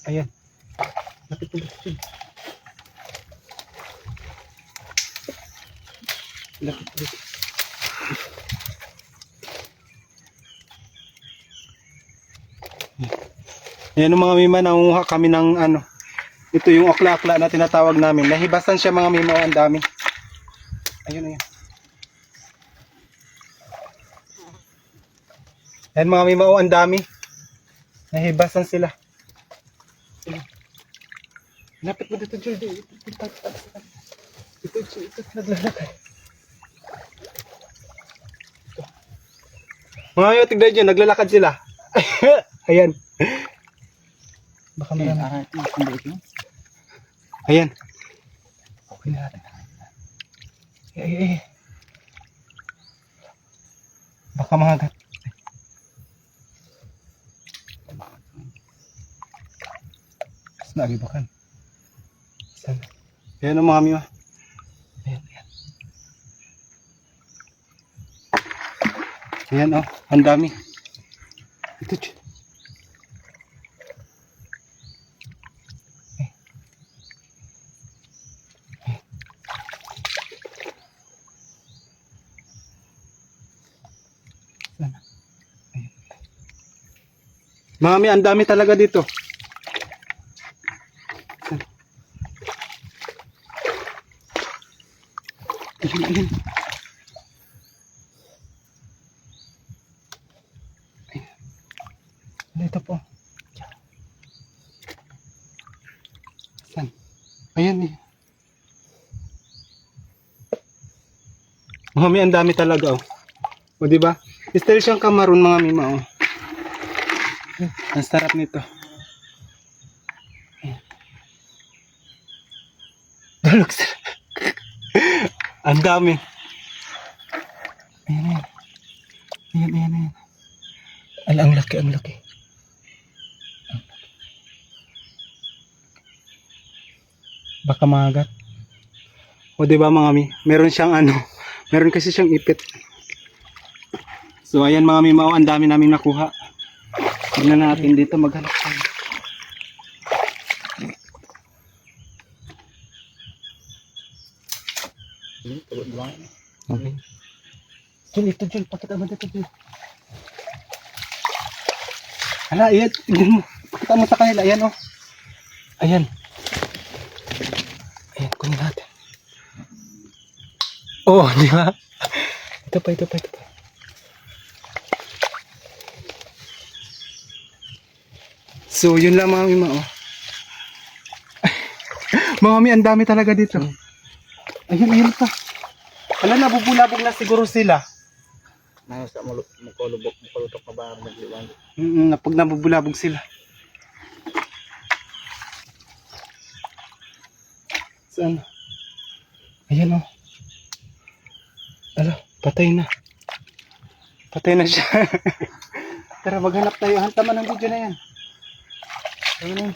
Ayan. Lapit mo dito. Lapit mo dito. Ayan mga mima, nanguha kami ng ano. Ito yung okla-okla na tinatawag namin. Nahibasan siya mga mima, ang dami. Ayun, ayun. Ayan mga mima, ang dami. Nahibasan sila. Lapit mo dito, Jules. Ito, naglalakay. Mga mima, tignan dyan, naglalakad sila. Ayan. Baka marami. Ayan. Okay na natin. Baka mga gat. Mas nagibakan. Sana. Ayan ang mga miwa. Ayan, ayan. Ayan oh, ang dami. Ito siya. Mami, ang dami talaga dito. Ayun. Dito po. Saan? Ayan eh. Mami, ang dami talaga oh. O diba? Style siyang kamaron mga mima oh. Ang sarap nito. Dalog sarap. Ang dami. Ayan, ayan. Ayan. Ang laki, ang laki. Baka magat. O diba mga mi? Meron siyang ano. Meron kasi siyang ipit. So ayan mga mi, ang dami namin nakuha. Tignan natin dito, maghanap tayo. Okay. Jun, pakita mo dito, Jun. Hala, ayan, tignan mo. Pakita mo sa kanila, ayan oh. Ayan. Ayan, kunin natin. Oh, di ba? Ito pa. So, yun lang mga mima, oh. Mga mi, ang dami talaga dito. Ayun pa. Ala, nabubulabog na siguro sila. Nasa mukulubok pa ba magliwan? Pag nabubulabog sila. Saan? Ayan, oh. Ala, patay na. Patay na siya. Tara, maghanap tayo. Hantaman ang video na yan. Ayun,